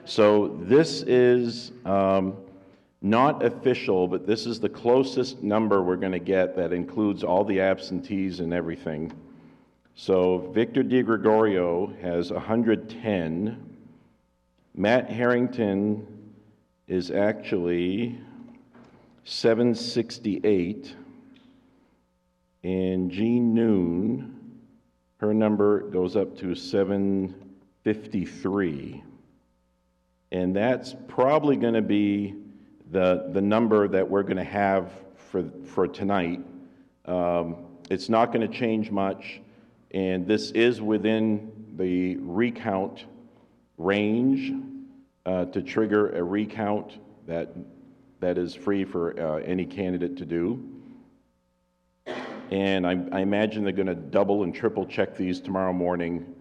So this is not official, but this is the closest number we're going to get that includes all the absentees and everything. So Victor DiGregorio has 110. Matt Harrington is actually 768. And Jean Noon, her number goes up to 753. And that's probably going to be the number that we're going to have for tonight. It's not going to change much, and this is within the recount range to trigger a recount that is free for any candidate to do. And I imagine they're going to double and triple check these tomorrow morning.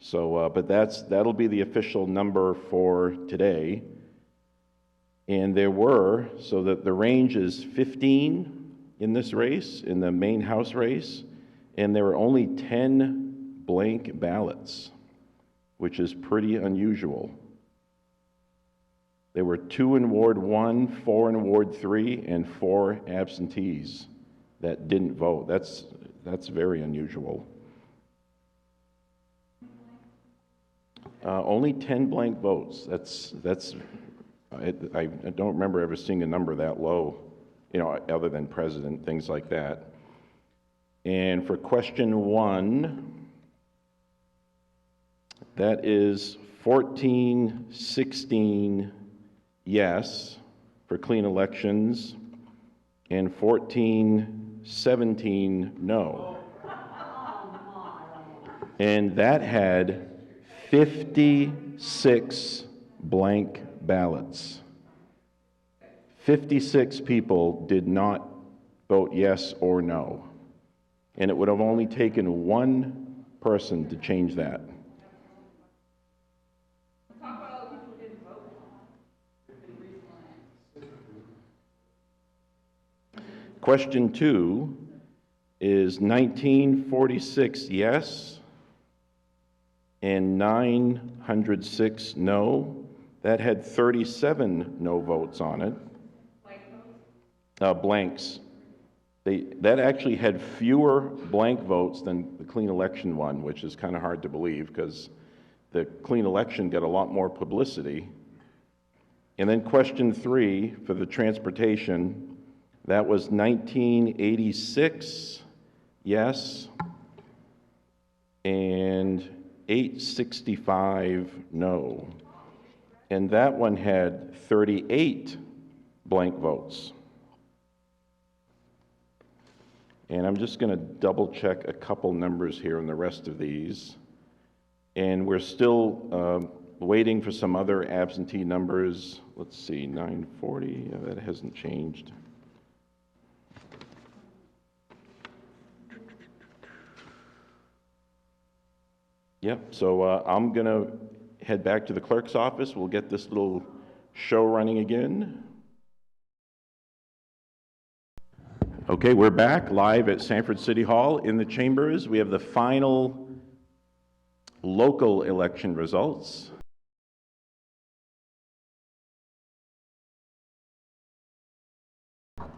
So, but that'll be the official number for today. And so that the range is 15 in this race, in the main House race, and there were only 10 blank ballots, which is pretty unusual. There were 2 in Ward 1, 4 in Ward 3, and 4 absentees that didn't vote. That's very unusual. Only 10 blank votes. I don't remember ever seeing a number that low, other than president, things like that. And for question 1, that is 1416 yes for clean elections and 1417 no. And that had 56 blank ballots. 56 people did not vote yes or no. And it would have only taken one person to change that. Question 2 is 1946 yes and 906 no. That had 37 no votes on it. Blanks. That actually had fewer blank votes than the clean election one, which is kind of hard to believe because the clean election got a lot more publicity. And then question 3 for the transportation, that was 1986 yes and 865 no. And that one had 38 blank votes. And I'm just going to double check a couple numbers here on the rest of these. And we're still waiting for some other absentee numbers. Let's see, 940, that hasn't changed. Yep, so I'm going to head back to the clerk's office. We'll get this little show running again. Okay, we're back live at Sanford City Hall in the chambers. We have the final local election results.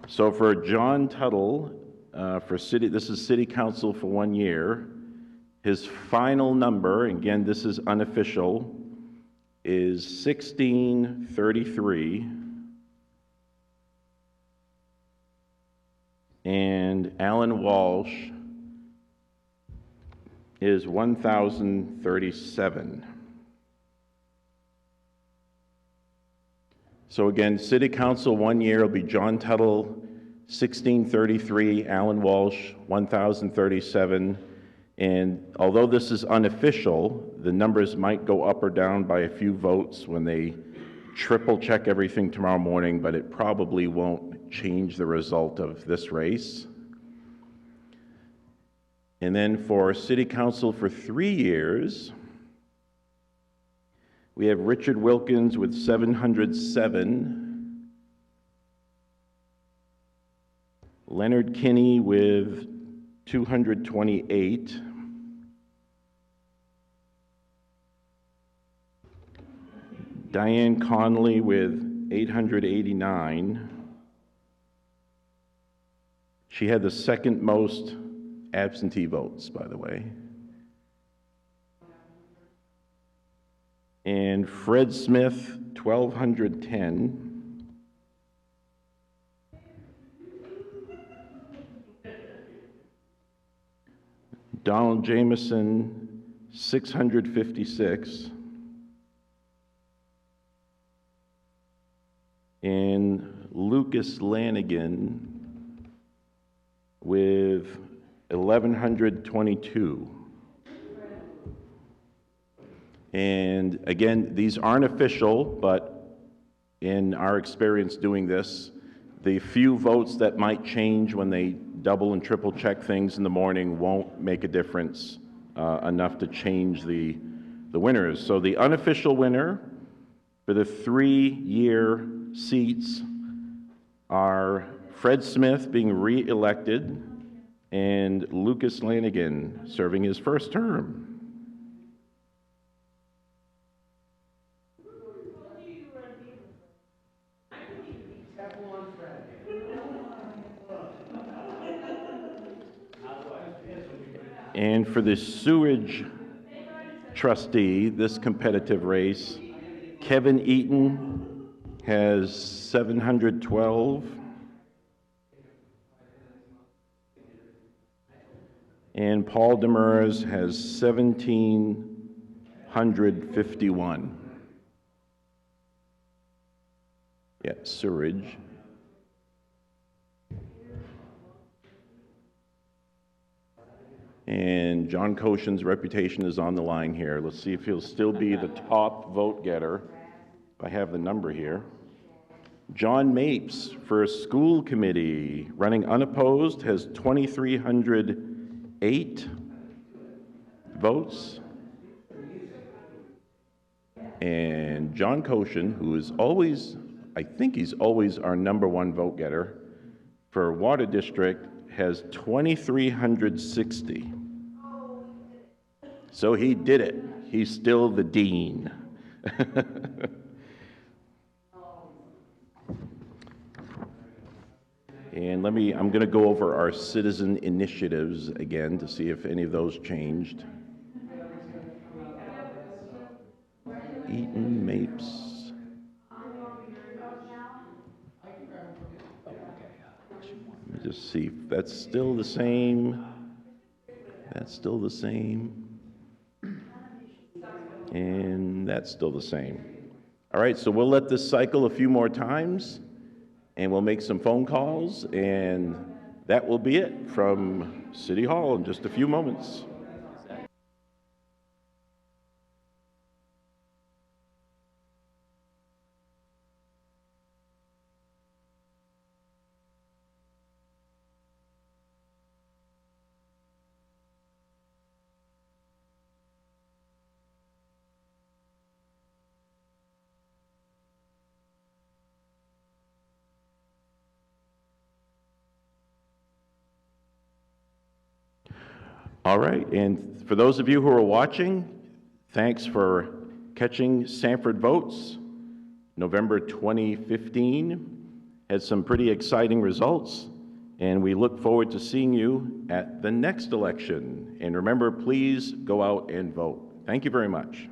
So for John Tuttle, this is City Council for 1 year. His final number, again, this is unofficial, is 1633. And Alan Walsh is 1,037. So again, City Council 1 year will be John Tuttle, 1633, Alan Walsh, 1,037. And although this is unofficial, the numbers might go up or down by a few votes when they triple check everything tomorrow morning, but it probably won't change the result of this race. And then for City Council for 3 years, we have Richard Wilkins with 707, Leonard Kinney with 228, Diane Conley with 889. She had the second most absentee votes, by the way. And Fred Smith, 1,210. Donald Jameson, 656. And Lucas Lanigan with 1,122. And again, these aren't official, but in our experience doing this, the few votes that might change when they double and triple check things in the morning won't make a difference enough to change the winners. So the unofficial winner for the 3-year seats are Fred Smith being re-elected and Lucas Lanigan serving his first term. And for the sewage trustee, this competitive race, Kevin Eaton has 712. And Paul Demers has 1,751. Yeah, sewerage. And John Koshin's reputation is on the line here. Let's see if he'll still be the top vote getter. If I have the number here. John Mapes for school committee, running unopposed, has 2,308 votes. And John Koshin, who is always, I think he's always our #1 vote getter, for water district, has 2,360. So he did it. He's still the dean. And I'm going to go over our citizen initiatives again to see if any of those changed. Eaton, Mapes. Let me just see if that's still the same. That's still the same. And that's still the same. All right, so we'll let this cycle a few more times, and we'll make some phone calls, and that will be it from City Hall in just a few moments. All right, and for those of you who are watching, thanks for catching Sanford Votes. November 2015 had some pretty exciting results, and we look forward to seeing you at the next election. And remember, please go out and vote. Thank you very much.